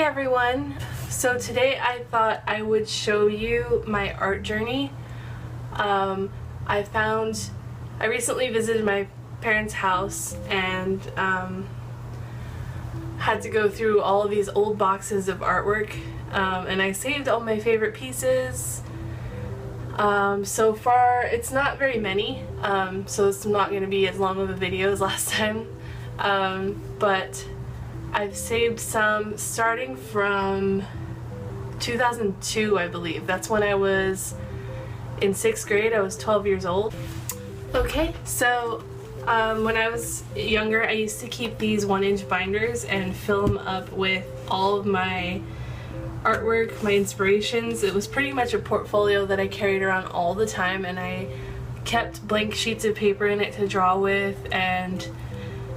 Hey everyone! So today I thought I would show you my art journey. I recently visited my parents' house and had to go through all of these old boxes of artwork, and I saved all my favorite pieces. So far it's not very many, so it's not going to be as long of a video as last time, but I've saved some starting from 2002, I believe. That's when I was in 6th grade. I was 12 years old. Okay, so when I was younger, I used to keep these 1-inch binders and fill them up with all of my artwork, my inspirations. It was pretty much a portfolio that I carried around all the time, and I kept blank sheets of paper in it to draw with, and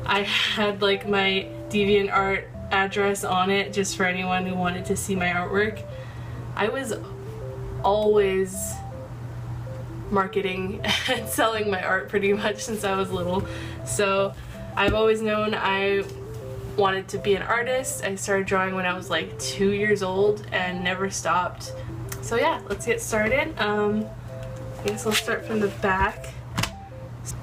I had like my DeviantArt address on it just for anyone who wanted to see my artwork. I was always marketing and selling my art pretty much since I was little, so I've always known I wanted to be an artist. I started drawing when I was like 2 years old and never stopped. So yeah, let's get started. I guess I'll start from the back.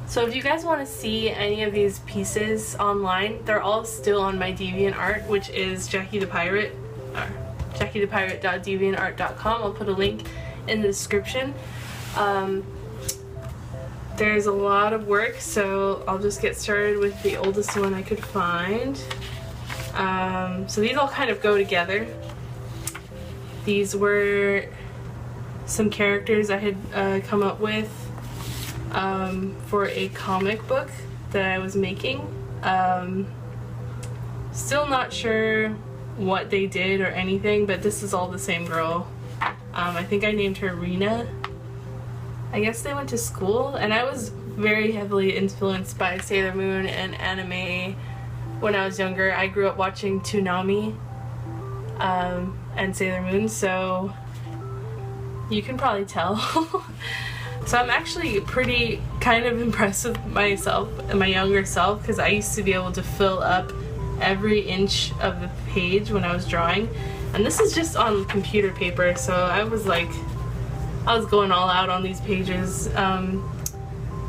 So if you guys want to see any of these pieces online, they're all still on my DeviantArt, which is Jackie the Pirate, or JackieThePirate.deviantart.com. I'll put a link in the description. There's a lot of work, so I'll just get started with the oldest one I could find. So these all kind of go together. These were some characters I had come up with for a comic book that I was making. Still not sure what they did or anything, but this is all the same girl. I think I named her Rena. I guess they went to school, and I was very heavily influenced by Sailor Moon and anime when I was younger. I grew up watching Toonami and Sailor Moon, so you can probably tell. So I'm actually pretty kind of impressed with myself and my younger self, because I used to be able to fill up every inch of the page when I was drawing, and this is just on computer paper, so I was going all out on these pages. And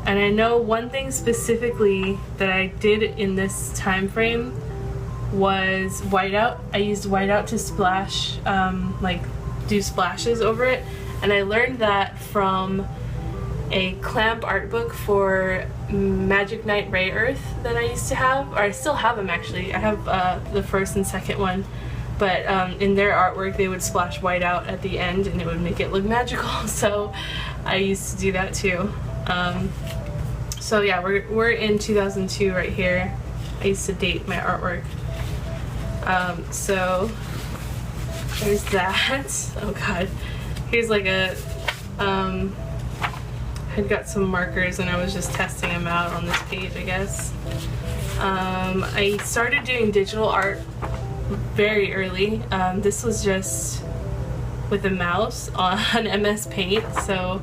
I know one thing specifically that I did in this time frame was whiteout. I used whiteout to splash, like do splashes over it, and I learned that from a clamp art book for Magic Knight Ray Earth that I used to have, or I still have them actually. I have the first and second one, but in their artwork they would splash white out at the end and it would make it look magical, so I used to do that too. So yeah, we're in 2002 right here. I used to date my artwork. So there's that. Oh god. Here's like a I'd got some markers and I was just testing them out on this page, I guess. I started doing digital art very early. This was just with a mouse on MS Paint, so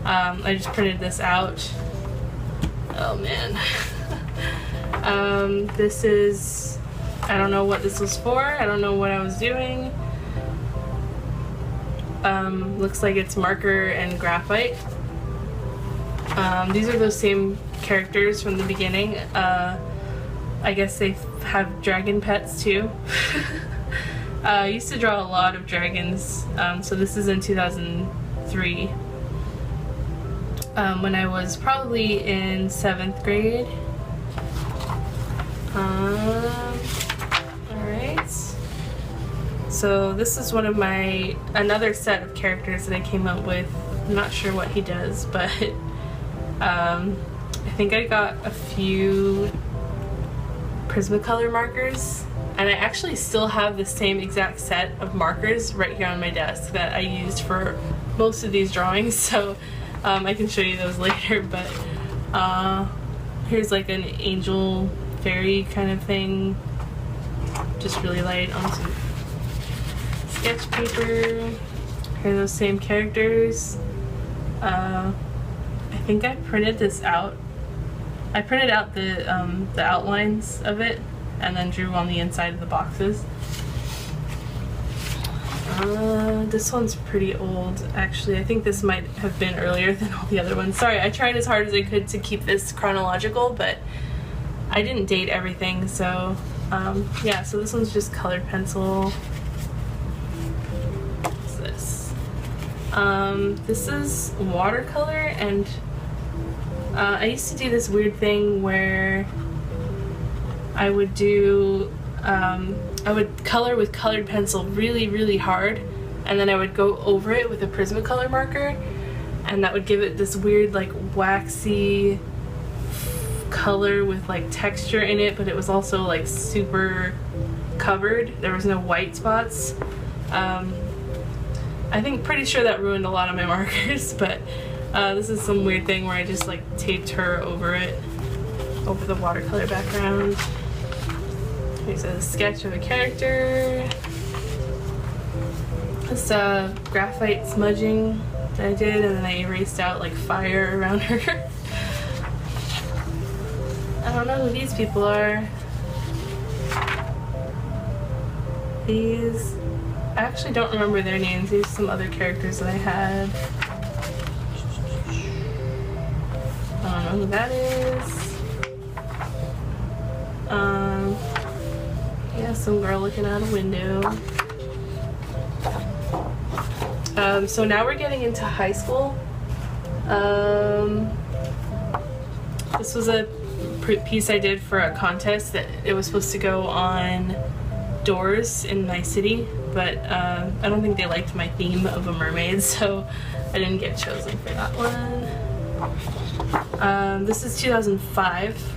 I just printed this out. Oh man. This is, I don't know what this was for. I don't know what I was doing. Looks like it's marker and graphite. These are those same characters from the beginning. I guess they have dragon pets too. I used to draw a lot of dragons, so this is in 2003, when I was probably in 7th grade. Alright, so this is one of another set of characters that I came up with. I'm not sure what he does, but I think I got a few Prismacolor markers, and I actually still have the same exact set of markers right here on my desk that I used for most of these drawings, so I can show you those later. But here's like an angel fairy kind of thing, just really light on some sketch paper. Here are those same characters. I think I printed this out. I printed out the outlines of it and then drew on the inside of the boxes. This one's pretty old, actually. I think this might have been earlier than all the other ones. Sorry, I tried as hard as I could to keep this chronological, but I didn't date everything, so yeah, so this one's just colored pencil. What's this? This is watercolor, and I used to do this weird thing where I would do, I would color with colored pencil really, really hard, and then I would go over it with a Prismacolor marker, and that would give it this weird, like, waxy color with, like, texture in it, but it was also, like, super covered. There was no white spots. I think pretty sure that ruined a lot of my markers, but this is some weird thing where I just, like, taped her over it, over the watercolor background. Here's a sketch of a character. This graphite smudging that I did, and then I erased out, like, fire around her. I don't know who these people are. These, I actually don't remember their names. These are some other characters that I had. I don't know who that is. Yeah, some girl looking out a window. So now we're getting into high school. This was a piece I did for a contest that it was supposed to go on doors in my city, but I don't think they liked my theme of a mermaid, so I didn't get chosen for that one. This is 2005.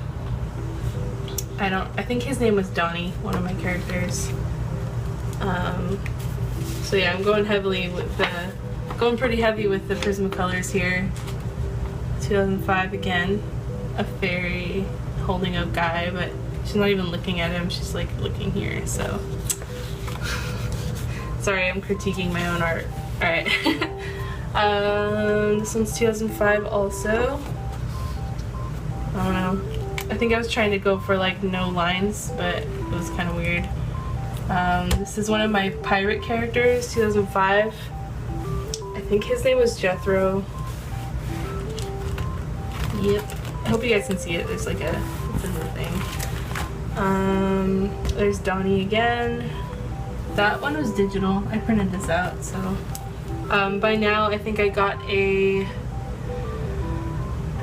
I think his name was Donnie, one of my characters. So yeah, I'm going pretty heavy with the Prismacolors here. 2005 again. A fairy holding a guy, but she's not even looking at him, she's like looking here, so. Sorry, I'm critiquing my own art. Alright. This one's 2005 also. I don't know. I think I was trying to go for like no lines, but it was kind of weird. This is one of my pirate characters, 2005. I think his name was Jethro. Yep. I hope you guys can see it. There's like it's in the thing. There's Donnie again. That one was digital. I printed this out, so. By now, I think I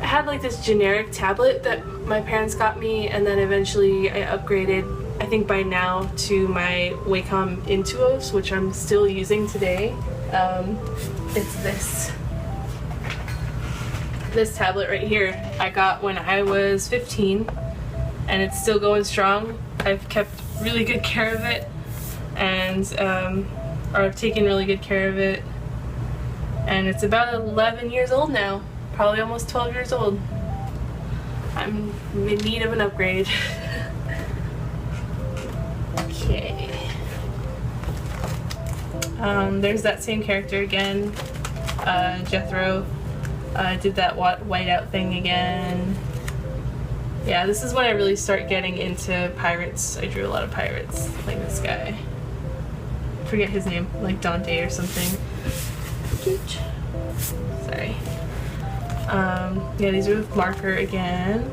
had like this generic tablet that my parents got me, and then eventually I upgraded, I think by now, to my Wacom Intuos, which I'm still using today. It's this tablet right here I got when I was 15, and it's still going strong. I've kept really good care of it, and or I've taken really good care of it, and it's about 11 years old now, probably almost 12 years old. I'm in need of an upgrade. Okay. There's that same character again, Jethro. I did that whiteout thing again. Yeah, this is when I really start getting into pirates. I drew a lot of pirates, like this guy. I forget his name, like Dante or something. Sorry. Yeah, these are with marker again.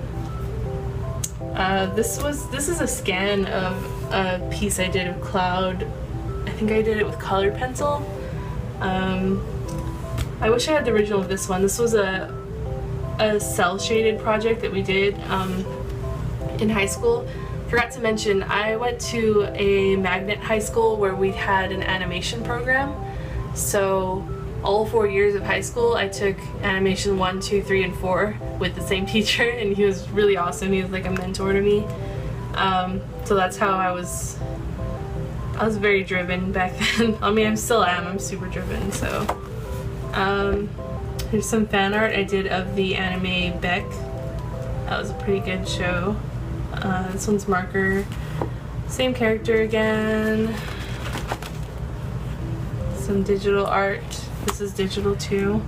This is a scan of a piece I did of Cloud. I think I did it with colored pencil. I wish I had the original of this one. This was a cell shaded project that we did in high school. Forgot to mention, I went to a magnet high school where we had an animation program. So all 4 years of high school, I took animation 1, 2, 3, and 4 with the same teacher, and he was really awesome. He was like a mentor to me. So that's how I was very driven back then. I mean, I still am. I'm super driven, so. Here's some fan art I did of the anime Beck. That was a pretty good show. This one's marker. Same character again. Some digital art. This is digital too.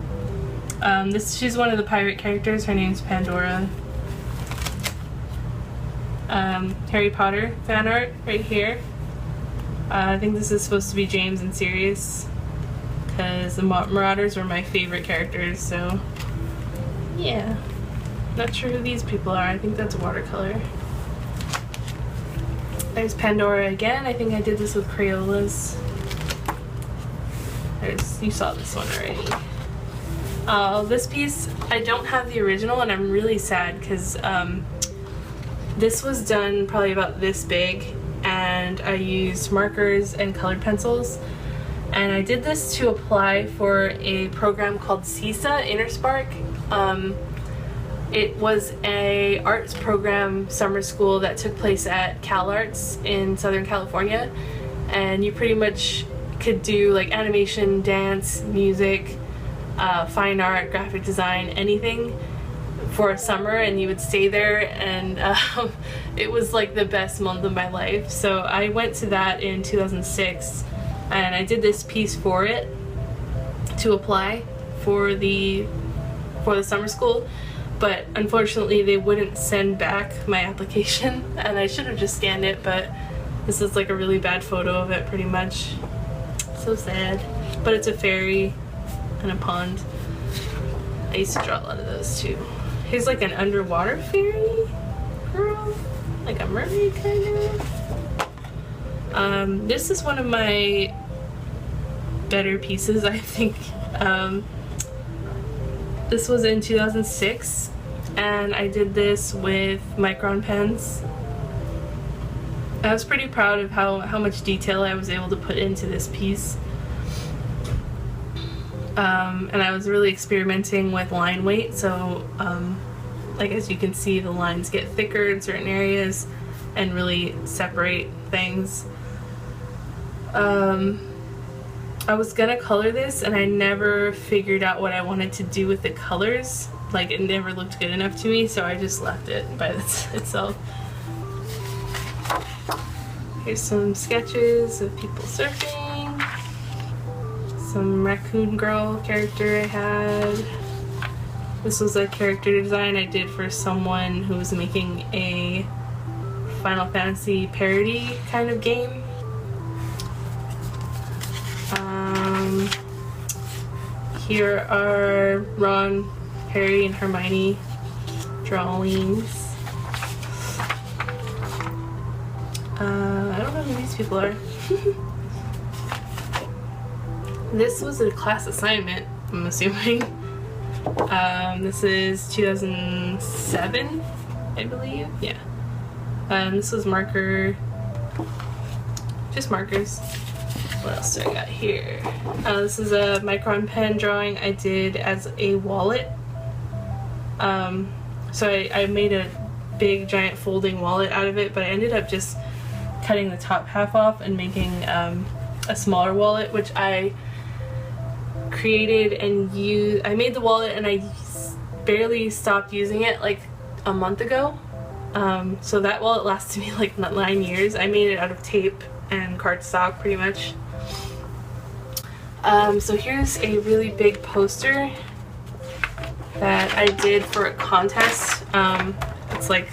She's one of the pirate characters. Her name's Pandora. Harry Potter fan art right here. I think this is supposed to be James and Sirius, because the Marauders were my favorite characters, so yeah. Not sure who these people are. I think that's a watercolor. There's Pandora again. I think I did this with Crayolas. You saw this one already. This piece, I don't have the original, and I'm really sad because this was done probably about this big, and I used markers and colored pencils. And I did this to apply for a program called CISA, InnerSpark. It was a arts program summer school that took place at CalArts in Southern California, and you pretty much could do like animation, dance, music, fine art, graphic design, anything for a summer, and you would stay there, and it was like the best month of my life. So I went to that in 2006, and I did this piece for it to apply for the summer school. But unfortunately they wouldn't send back my application, and I should have just scanned it, but this is like a really bad photo of it pretty much. So sad. But it's a fairy and a pond. I used to draw a lot of those too. Here's like an underwater fairy girl, like a mermaid kind of. This is one of my better pieces, I think. This was in 2006, and I did this with Micron pens. I was pretty proud of how much detail I was able to put into this piece. And I was really experimenting with line weight, so like as you can see, the lines get thicker in certain areas and really separate things. I was gonna color this, and I never figured out what I wanted to do with the colors. Like, it never looked good enough to me, so I just left it by itself. Here's some sketches of people surfing. Some raccoon girl character I had. This was a character design I did for someone who was making a Final Fantasy parody kind of game. Here are Ron, Harry, and Hermione drawings. I don't know who these people are. This was a class assignment, I'm assuming. This is 2007, I believe. Yeah. This was marker. Just markers. What else do I got here? This is a Micron pen drawing I did as a wallet. So I made a big giant folding wallet out of it, but I ended up just cutting the top half off and making a smaller wallet, which I created and used. I made the wallet and I barely stopped using it like a month ago. So that wallet lasted me like 9 years. I made it out of tape and cardstock pretty much. So here's a really big poster that I did for a contest. It's like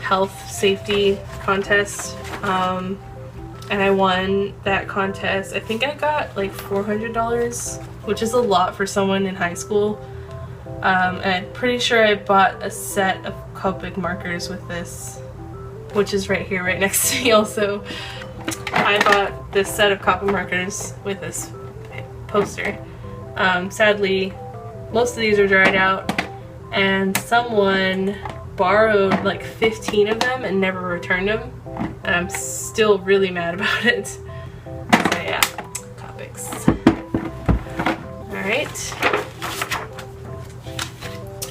health safety contest, and I won that contest. I think I got like $400, which is a lot for someone in high school. And I'm pretty sure I bought a set of Copic markers with this, which is right here, right next to me also. I bought this set of Copic markers with this poster. Sadly, most of these are dried out, and someone borrowed like 15 of them and never returned them, and I'm still really mad about it. So yeah, Copics. Alright.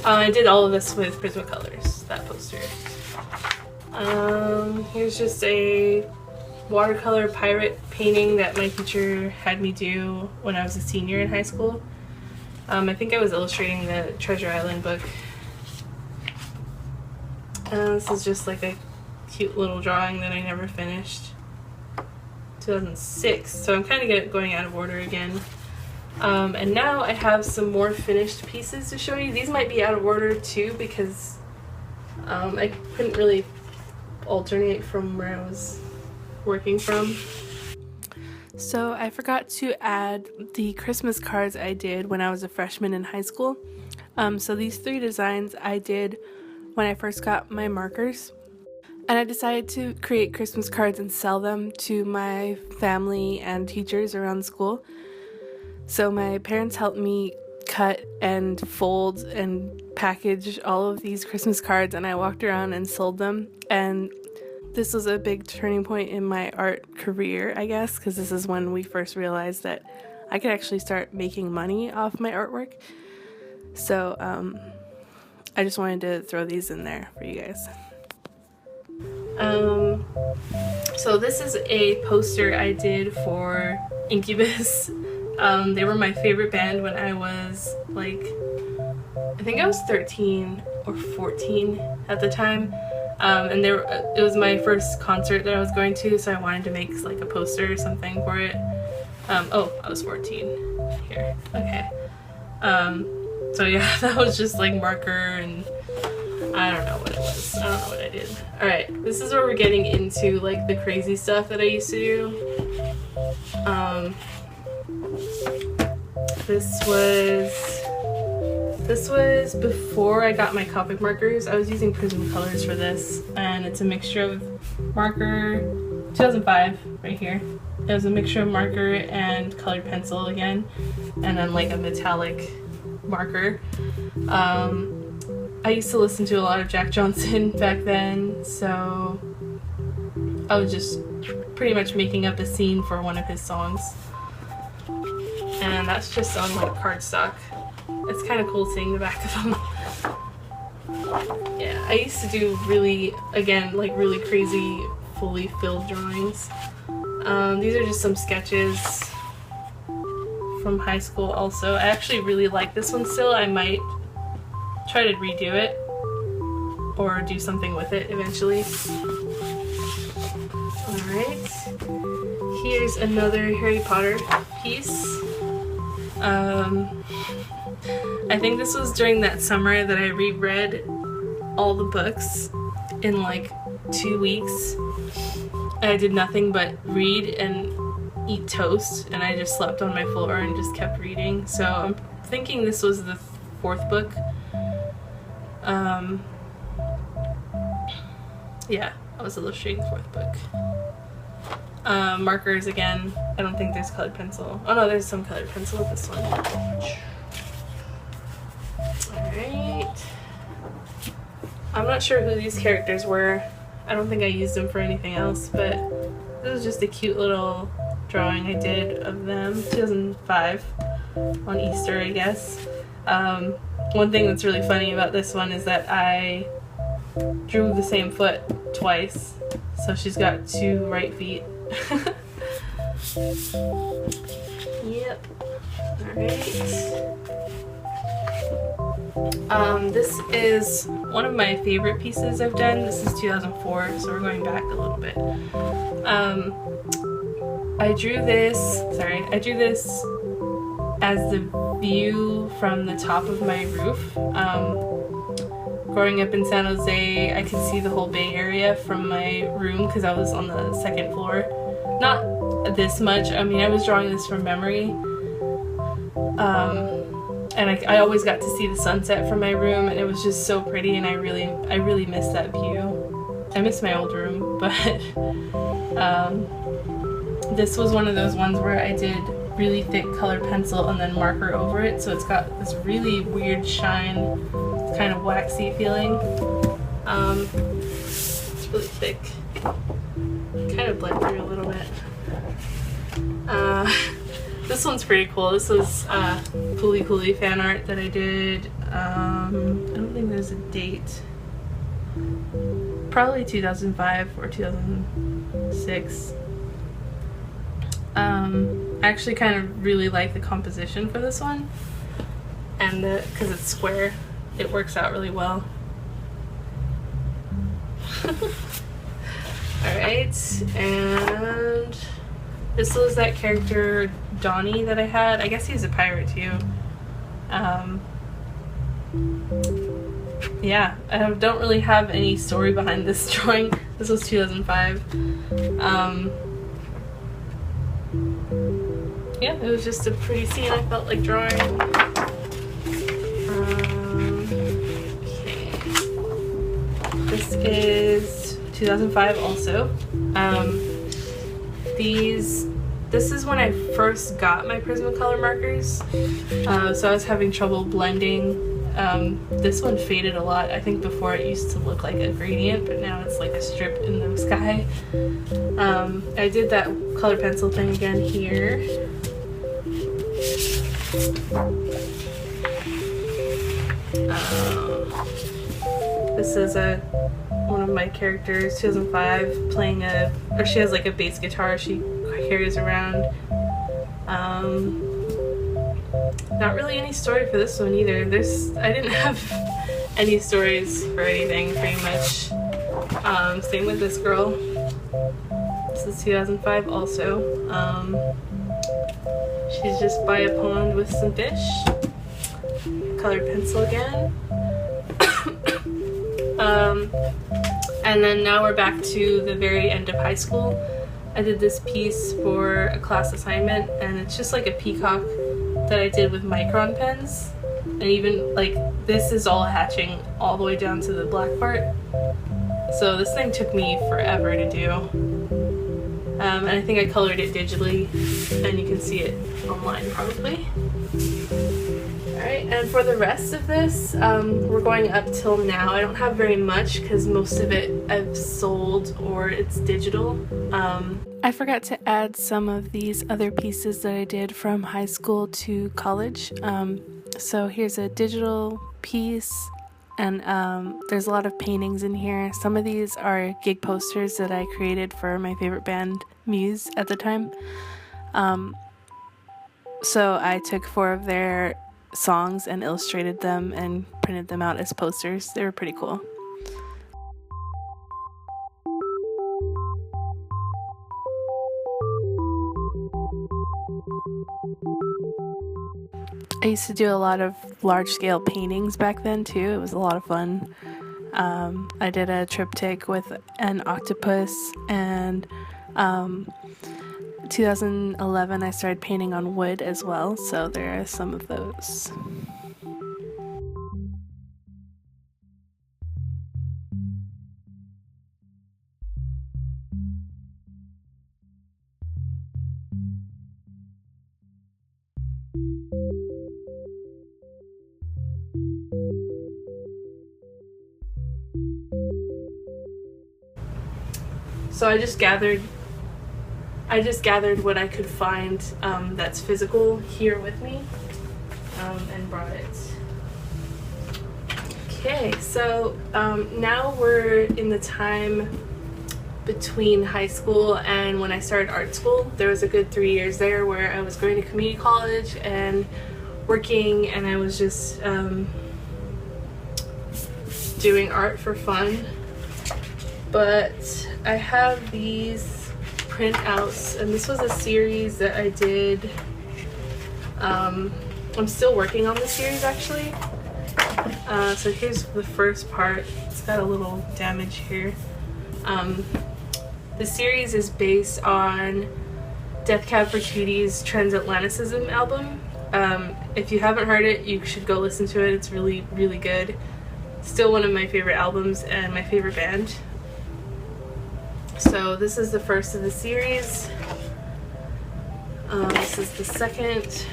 I did all of this with Prismacolors, that poster. Here's just a watercolor pirate painting that my teacher had me do when I was a senior in high school. I think I was illustrating the Treasure Island book. This is just like a cute little drawing that I never finished. 2006, so I'm kind of going out of order again. And now I have some more finished pieces to show you. These might be out of order too because I couldn't really alternate from where I was working from. So I forgot to add the Christmas cards I did when I was a freshman in high school. So these 3 designs I did when I first got my markers. And I decided to create Christmas cards and sell them to my family and teachers around school. So my parents helped me cut and fold and package all of these Christmas cards, and I walked around and sold them. And this was a big turning point in my art career, I guess, because this is when we first realized that I could actually start making money off my artwork. So I just wanted to throw these in there for you guys. So this is a poster I did for Incubus. They were my favorite band when I was like, I think I was 13 or 14 at the time. And it was my first concert that I was going to, so I wanted to make like a poster or something for it. Oh, I was 14 here. Okay. So yeah, that was just like marker, and I don't know what it was. I don't know what I did. Alright, this is where we're getting into like the crazy stuff that I used to do. This was before I got my Copic markers. I was using Prismacolors for this, and it's a mixture of marker, 2005 right here. It was a mixture of marker and colored pencil again, and then like a metallic marker. I used to listen to a lot of Jack Johnson back then, so I was just pretty much making up a scene for one of his songs. And that's just on like cardstock. It's kind of cool seeing the back of them. Yeah, I used to do really crazy, fully filled drawings. These are just some sketches from high school also. I actually really like this one still. I might try to redo it or do something with it eventually. Alright, here's another Harry Potter piece. I think this was during that summer that I reread all the books in like 2 weeks. And I did nothing but read and eat toast, and I just slept on my floor and just kept reading. So I'm thinking this was the 4th book. Yeah, I was illustrating the 4th book. Markers again. I don't think there's colored pencil. Oh no, there's some colored pencil with this one. Alright. I'm not sure who these characters were. I don't think I used them for anything else, but this was just a cute little drawing I did of them. 2005 on Easter, I guess. One thing that's really funny about this one is that I drew the same foot twice, so she's got 2 right feet. Yep. Alright. This is one of my favorite pieces I've done. This is 2004, so we're going back a little bit. I drew this as the view from the top of my roof. Growing up in San Jose, I could see the whole Bay Area from my room because I was on the 2nd floor. Not this much. I mean, I was drawing this from memory. And I always got to see the sunset from my room, and it was just so pretty, and I really miss that view. I miss my old room, but this was one of those ones where I did really thick colored pencil and then marker over it, so it's got this really weird shine, kind of waxy feeling. It's really thick. Kind of bled through a little bit. This one's pretty cool. This was Puli Puli fan art that I did. I don't think there's a date. Probably 2005 or 2006. I actually kind of really like the composition for this one, and because it's square, it works out really well. Alright, and this was that character Donnie that I had. I guess he's a pirate too. Yeah, I don't really have any story behind this drawing. This was 2005. yeah, it was just a pretty scene I felt like drawing. Okay. This is 2005 also. This is when I first got my Prismacolor markers, so I was having trouble blending. This one faded a lot. I think before it used to look like a gradient, but now it's like a strip in the sky. I did that color pencil thing again here. This is one of my characters, 2005, playing or she has like a bass guitar she carries around. Not really any story for this one either. I didn't have any stories for anything, pretty much. Same with this girl. This is 2005 also. She's just by a pond with some fish. Colored pencil again. And then now we're back to the very end of high school. I did this piece for a class assignment, and it's just like a peacock that I did with micron pens. And even like this is all hatching all the way down to the black part. So this thing took me forever to do. And I think I colored it digitally, and you can see it online probably. Alright, and for the rest of this, we're going up till now. I don't have very much because most of it I've sold or it's digital. I forgot to add some of these other pieces that I did from high school to college. So here's a digital piece, and there's a lot of paintings in here. Some of these are gig posters that I created for my favorite band, Muse, at the time. So I took 4 of their songs and illustrated them and printed them out as posters. They were pretty cool. I used to do a lot of large-scale paintings back then too. It was a lot of fun. I did a triptych with an octopus, and 2011 I started painting on wood as well, so there are some of those. So I just gathered what I could find that's physical here with me, and brought it. Okay, so now we're in the time between high school and when I started art school. There was a good 3 years there where I was going to community college and working, and I was just doing art for fun. But I have these printouts, and this was a series that I did. I'm still working on this series actually. So here's the first part. It's got a little damage here. The series is based on Death Cab for Cutie's Transatlanticism album. If you haven't heard it, you should go listen to it. It's really, really good. Still one of my favorite albums and my favorite band. So this is the first of the series. This is the second.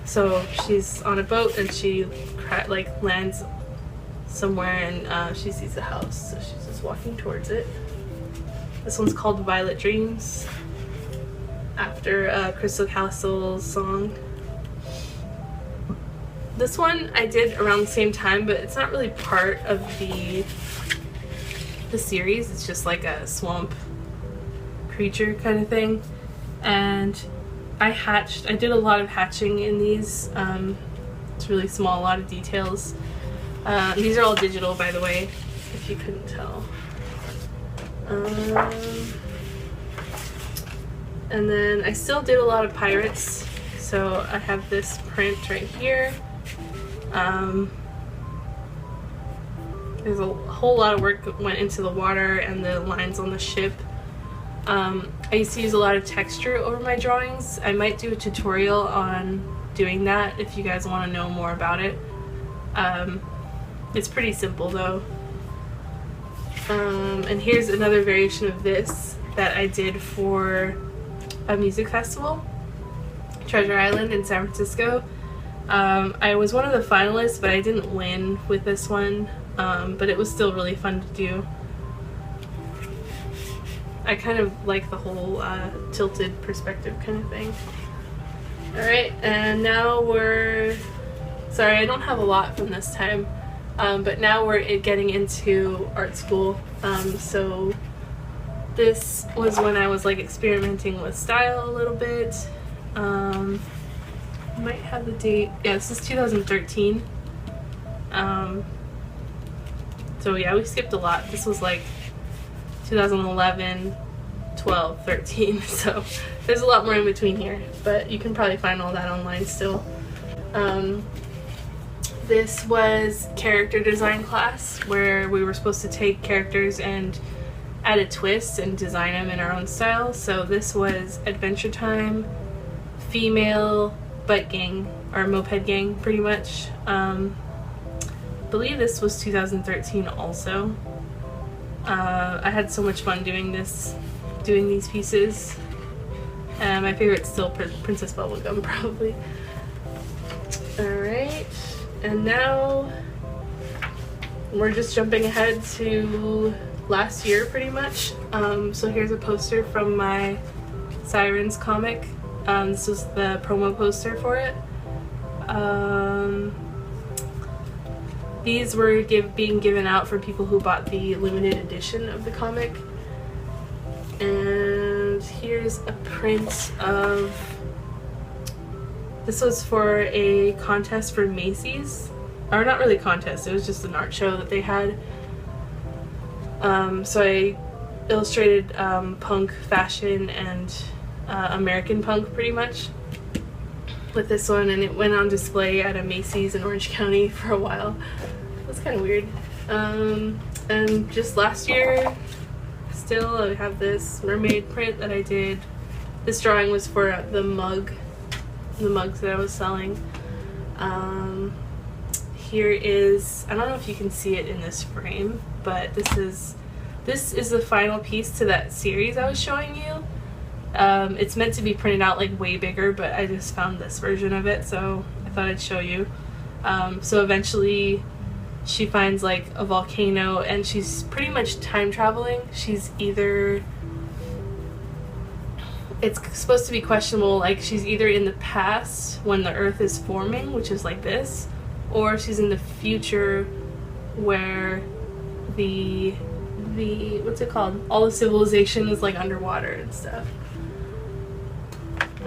So she's on a boat and she lands somewhere, and she sees a house, so she's just walking towards it. This one's called Violet Dreams, after Crystal Castle's song. This one I did around the same time, but it's not really part of the series. It's just like a swamp creature kind of thing, and I did a lot of hatching in these. It's really small, a lot of details. These are all digital, by the way, if you couldn't tell. And then I still did a lot of pirates, so I have this print right here. There's a whole lot of work that went into the water and the lines on the ship. I used to use a lot of texture over my drawings. I might do a tutorial on doing that if you guys want to know more about it. It's pretty simple though. And here's another variation of this that I did for a music festival, Treasure Island in San Francisco. I was one of the finalists, but I didn't win with this one, but it was still really fun to do. I kind of like the whole tilted perspective kind of thing. Alright, and now we're... Sorry, I don't have a lot from this time, but now we're getting into art school. So this was when I was like experimenting with style a little bit. Might have the date. Yeah, this is 2013. So yeah, we skipped a lot. This was like 2011, 12, 13. So there's a lot more in between here, but you can probably find all that online still. This was character design class where we were supposed to take characters and add a twist and design them in our own style. So this was Adventure Time, female butt gang, or moped gang pretty much. I believe this was 2013 also. I had so much fun doing these pieces. My favorite's still Princess Bubblegum probably. Alright, and now we're just jumping ahead to last year pretty much. So here's a poster from my Sirens comic. This was the promo poster for it. These were being given out for people who bought the limited edition of the comic. And here's a print of... This was for a contest for Macy's. Or not really a contest, it was just an art show that they had. So I illustrated punk fashion and American punk pretty much with this one, and it went on display at a Macy's in Orange County for a while. It was kind of weird. And just last year still I have this mermaid print that I did. This drawing was for the mugs that I was selling. Here is, I don't know if you can see it in this frame, but this is the final piece to that series I was showing you. It's meant to be printed out like way bigger, but I just found this version of it, so I thought I'd show you. So eventually she finds like a volcano and she's pretty much time traveling. She's either, it's supposed to be questionable, like she's either in the past when the earth is forming, which is like this, or she's in the future where the what's it called? All the civilization is like underwater and stuff.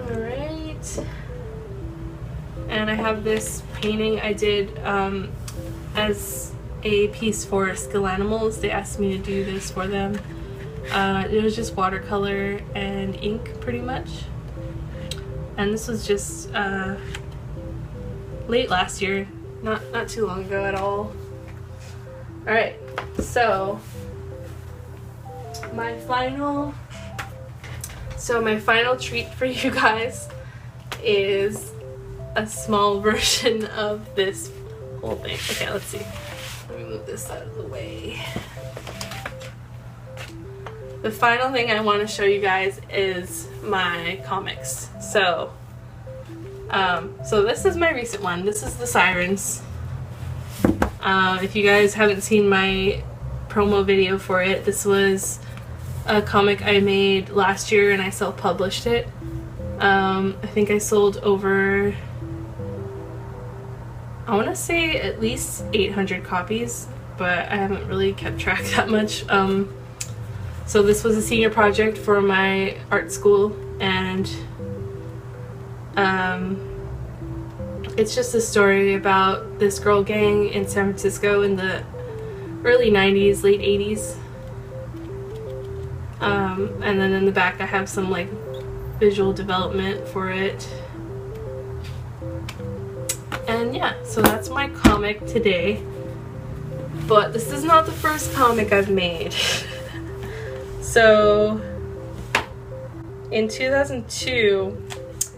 Alright. And I have this painting I did as a piece for Skill Animals. They asked me to do this for them. It was just watercolor and ink pretty much. And this was just late last year. Not too long ago at all. Alright, so my final treat for you guys is a small version of this whole thing. Okay, let's see. Let me move this out of the way. The final thing I want to show you guys is my comics. So this is my recent one. This is the Sirens. If you guys haven't seen my promo video for it, this was a comic I made last year and I self-published it. I think I sold over, I want to say at least 800 copies, but I haven't really kept track that much. So this was a senior project for my art school, and it's just a story about this girl gang in San Francisco in the early 90s, late 80s. And then in the back I have some like visual development for it. And yeah, so that's my comic today. But this is not the first comic I've made. So in 2002,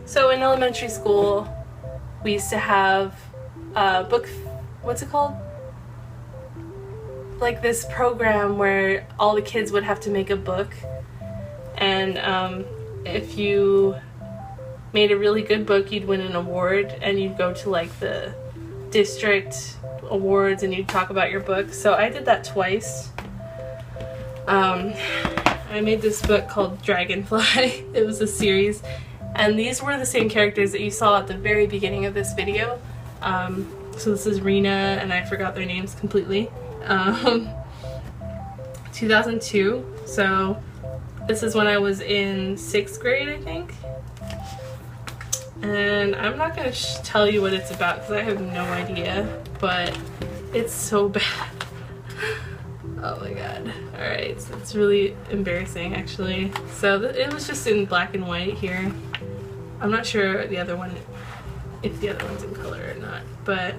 so in elementary school, we used to have a book, what's it called? Like this program where all the kids would have to make a book, and if you made a really good book, you'd win an award, and you'd go to like the district awards and you'd talk about your book. So I did that twice. I made this book called Dragonfly. It was a series, and these were the same characters that you saw at the very beginning of this video. So this is Rena, and I forgot their names completely. 2002, so this is when I was in 6th grade, I think. And I'm not going to tell you what it's about because I have no idea, but it's so bad. Oh my god. Alright, so it's really embarrassing actually. So it was just in black and white here. I'm not sure the other one, if the other one's in color or not, but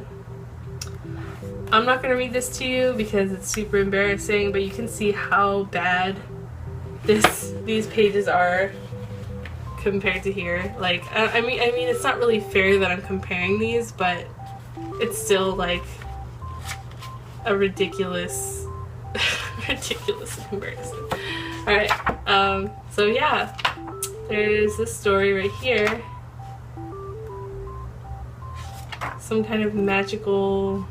I'm not going to read this to you because it's super embarrassing, but you can see how bad these pages are compared to here. Like, I mean it's not really fair that I'm comparing these, but it's still like a ridiculous comparison. Alright, so yeah, there's this story right here. Some kind of magical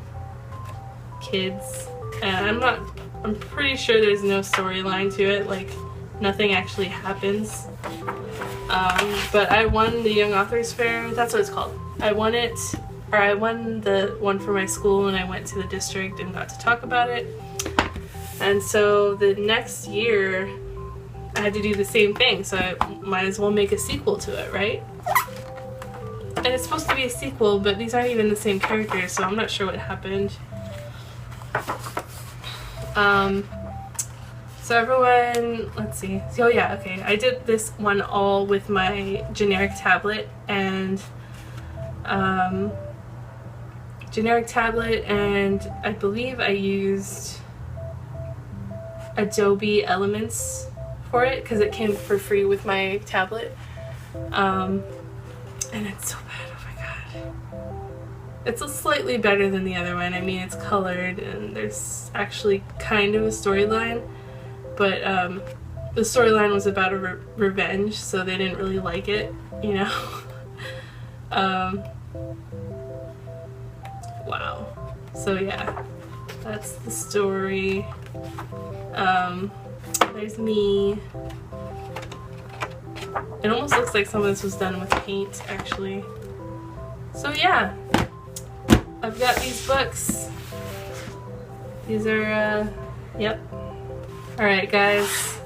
kids, and I'm pretty sure there's no storyline to it, like nothing actually happens. But I won the Young Authors Fair, that's what it's called. I won it, or I won the one for my school, and I went to the district and got to talk about it. And so the next year I had to do the same thing, so I might as well make a sequel to it, right? And it's supposed to be a sequel, but these aren't even the same characters, so I'm not sure what happened. So everyone, let's see. Oh yeah, okay. I did this one all with my generic tablet, and I believe I used Adobe Elements for it because it came for free with my tablet. And it's so bad, oh my god. It's slightly better than the other one. I mean, it's colored and there's actually kind of a storyline, but the storyline was about a revenge, so they didn't really like it, you know. Wow. So yeah, that's the story. There's me. It almost looks like some of this was done with paint, actually. So yeah, I've got these books. These are, yep. Alright guys,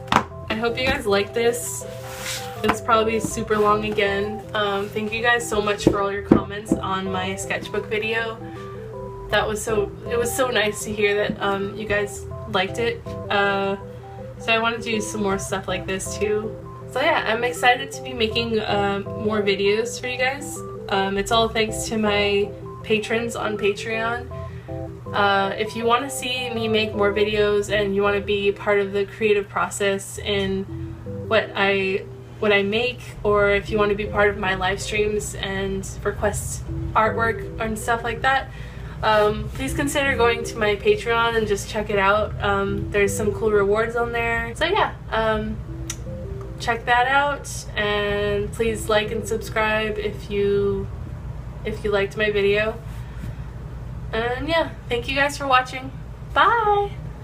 I hope you guys like this. It's probably super long again. Thank you guys so much for all your comments on my sketchbook video. It was so nice to hear that you guys liked it. So I want to do some more stuff like this too. So yeah, I'm excited to be making more videos for you guys. It's all thanks to my patrons on Patreon. If you want to see me make more videos and you want to be part of the creative process in what I make, or if you want to be part of my live streams and request artwork and stuff like that, please consider going to my Patreon and just check it out. There's some cool rewards on there. So yeah, check that out, and please like and subscribe if you liked my video. And yeah, thank you guys for watching. Bye!